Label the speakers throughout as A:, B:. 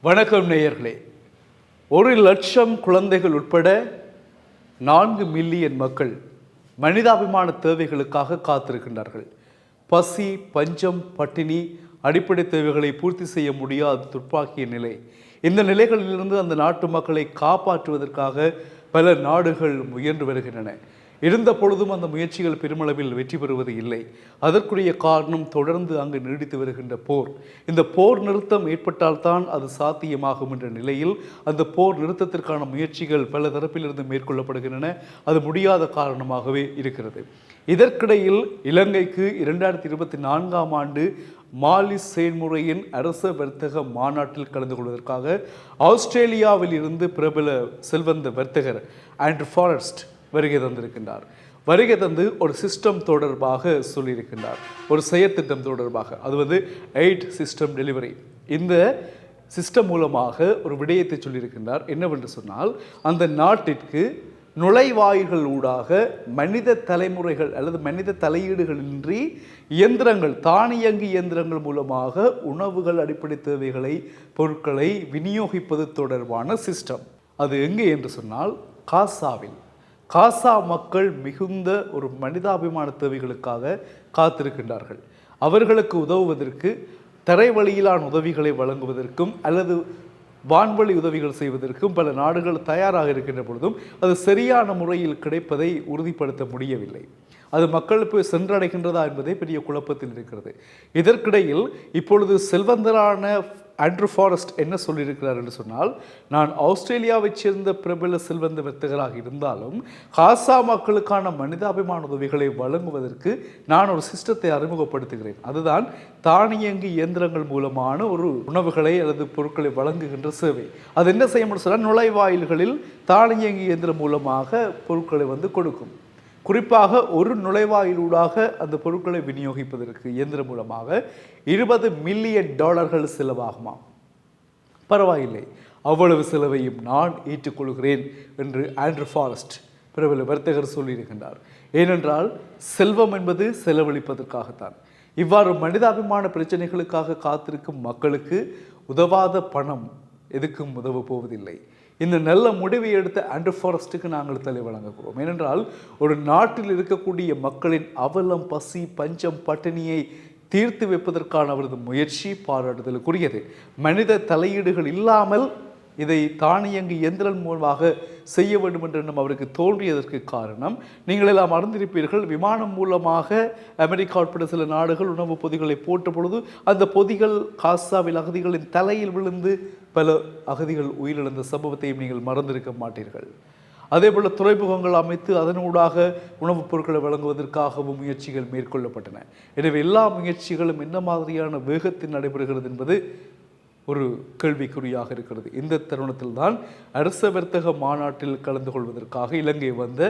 A: வணக்கம் நேயர்களே. 1,00,000 குழந்தைகள் உட்பட 4 மில்லியன் மக்கள் மனிதாபிமான தேவைகளுக்காக காத்திருக்கின்றார்கள். பசி, பஞ்சம், பட்டினி, அடிப்படை தேவைகளை பூர்த்தி செய்ய முடியாத துப்பாக்கிய நிலை. இந்த நிலைகளிலிருந்து அந்த நாட்டு மக்களை காப்பாற்றுவதற்காக பல நாடுகள் முயன்று வருகின்றன. இருந்த பொழுதும் அந்த முயற்சிகள் பெருமளவில் வெற்றி பெறுவது இல்லை. அதற்குரிய காரணம் தொடர்ந்து அங்கு நீடித்து வருகின்ற போர். இந்த போர் நிறுத்தம் ஏற்பட்டால்தான் அது சாத்தியமாகும் என்ற நிலையில் அந்த போர் நிறுத்தத்திற்கான முயற்சிகள் பல தரப்பிலிருந்து மேற்கொள்ளப்படுகின்றன. அது முடியாத காரணமாகவே இருக்கிறது. இதற்கிடையில் இலங்கைக்கு 2024ஆம் ஆண்டு மாலி செயல்முறையின் அரச வர்த்தக மாநாட்டில் கலந்து கொள்வதற்காக ஆஸ்திரேலியாவில் இருந்து பிரபல செல்வந்த வர்த்தகர் ஆண்ட்ரூ ஃபாரஸ்ட் வருகை தந்திருக்கின்றார். வருகை தந்து ஒரு சிஸ்டம் தொடர்பாக சொல்லியிருக்கின்றார், ஒரு செயற்திட்டம் தொடர்பாக. அது 8 சிஸ்டம் டெலிவரி. இந்த சிஸ்டம் மூலமாக ஒரு விடயத்தை சொல்லியிருக்கின்றார். என்னவென்று சொன்னால், அந்த நாட்டிற்கு நுழைவாயில்கள் ஊடாக மனித தலைமுறைகள் அல்லது மனித தலையீடுகளின்றி இயந்திரங்கள், தானியங்கி இயந்திரங்கள் மூலமாக உணவுகள், அடிப்படை தேவைகளை, பொருட்களை விநியோகிப்பது தொடர்பான சிஸ்டம். அது எங்கே என்று சொன்னால் காசாவில். காசா மக்கள் மிகுந்த ஒரு மனிதாபிமான தேவைகளுக்காக காத்திருக்கின்றார்கள். அவர்களுக்கு உதவுவதற்கு தரைவழியிலான உதவிகளை வழங்குவதற்கும் அல்லது வான்வழி உதவிகள் செய்வதற்கும் பல நாடுகள் தயாராக இருக்கின்ற பொழுதும் அது சரியான முறையில் கிடைப்பதை உறுதிப்படுத்த முடியவில்லை. அது மக்கள் போய் சென்றடைகின்றதா என்பதே பெரிய குழப்பத்தில் இருக்கிறது. இதற்கிடையில் இப்பொழுது செல்வந்தரான ஆண்ட்ரூ ஃபாரஸ்ட் என்ன சொல்லியிருக்கிறார் என்று சொன்னால், நான் ஆஸ்திரேலியாவைச் சேர்ந்த பிரபல செல்வந்த வர்த்தகராக இருந்தாலும் காசா மக்களுக்கான மனிதாபிமான உதவிகளை வழங்குவதற்கு நான் ஒரு சிஸ்டத்தை அறிமுகப்படுத்துகிறேன். அதுதான் தானியங்கி இயந்திரங்கள் மூலமான ஒரு உணவுகளை அல்லது பொருட்களை வழங்குகின்ற சேவை. அது என்ன செய்ய முடியும் சொன்னால், நுழைவாயில்களில் தானியங்கி இயந்திரம் மூலமாக பொருட்களை கொடுக்கும். குறிப்பாக ஒரு நுழைவாயிலூடாக அந்த பொருட்களை விநியோகிப்பதற்கு இயந்திரம் மூலமாக $20 மில்லியன் செலவாகுமாம். பரவாயில்லை, அவ்வளவு செலவையும் நான் ஏற்றுக்கொள்கிறேன் என்று ஆண்ட்ரூ ஃபாரஸ்ட் பிரபல வர்த்தகர் சொல்லியிருக்கின்றார். ஏனென்றால் செல்வம் என்பது செலவழிப்பதற்காகத்தான். இவ்வாறு மனிதாபிமான பிரச்சனைகளுக்காக காத்திருக்கும் மக்களுக்கு உதவாத பணம் எதுக்கும் உதவ போவதில்லை. இந்த நல்ல முடிவை எடுத்த ஆண்ட்ரூ ஃபாரஸ்ட்டுக்கு நாங்கள் தலை வழங்குகிறோம். ஏனென்றால் ஒரு நாட்டில் இருக்கக்கூடிய மக்களின் அவலம், பசி, பஞ்சம், பட்டினியை தீர்த்து வைப்பதற்கான அவரது முயற்சி பாராட்டுதலுக்குரியது. மனித தலையீடுகள் இல்லாமல் இதை தானியங்கி இயந்திரம் மூலமாக செய்ய வேண்டும் என்று அவருக்கு தோன்றியதற்கு காரணம், நீங்கள் எல்லாம் அறிந்திருப்பீர்கள், விமானம் மூலமாக அமெரிக்கா உட்பட சில நாடுகள் உணவுப் பொதிகளை போட்ட பொழுது அந்த பொதிகள் காசாவில் அகதிகளின் தலையில் விழுந்து பல அகதிகள் உயிரிழந்த சம்பவத்தையும் நீங்கள் மறந்திருக்க மாட்டீர்கள். அதேபோல் துறைமுகங்கள் அமைத்து அதனூடாக உணவுப் பொருட்களை வழங்குவதற்காகவும் முயற்சிகள் மேற்கொள்ளப்பட்டன. எனவே எல்லா முயற்சிகளும் என்ன மாதிரியான வேகத்தில் நடைபெறுகிறது என்பது ஒரு கேள்விக்குறியாக இருக்கிறது. இந்த தருணத்தில் தான் அரச வர்த்தக மாநாட்டில் கலந்து கொள்வதற்காக இலங்கை வந்த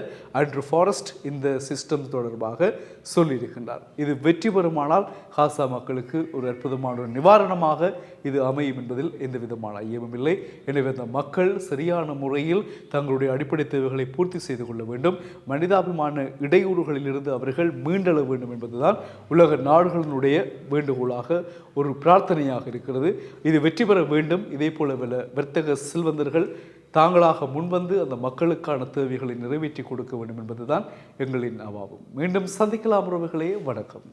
A: ஆண்ட்ரூ ஃபாரஸ்ட் இந்த சிஸ்டம் தொடர்பாக சொல்லியிருக்கின்றார். இது வெற்றி பெறுமானால் காசா மக்களுக்கு ஒரு அற்புதமான ஒரு நிவாரணமாக இது அமையும் என்பதில் எந்த விதமான ஐயமும் இல்லை. எனவே அந்த மக்கள் சரியான முறையில் தங்களுடைய அடிப்படை தேவைகளை பூர்த்தி செய்து கொள்ள வேண்டும். மனிதாபிமான இடையூறுகளிலிருந்து அவர்கள் மீண்டெழ வேண்டும் என்பதுதான் உலக நாடுகளினுடைய வேண்டுகோளாக, ஒரு பிரார்த்தனையாக இருக்கிறது. இது வெற்றி பெற வேண்டும். இதே போல வர்த்தக செல்வந்தர்கள் தாங்களாக முன்வந்து அந்த மக்களுக்கான தேவைகளை நிறைவேற்றி கொடுக்க வேண்டும் என்பதுதான் எங்களின் அவாவும். மீண்டும் சந்திக்கலாம் உறவுகளே. வணக்கம்.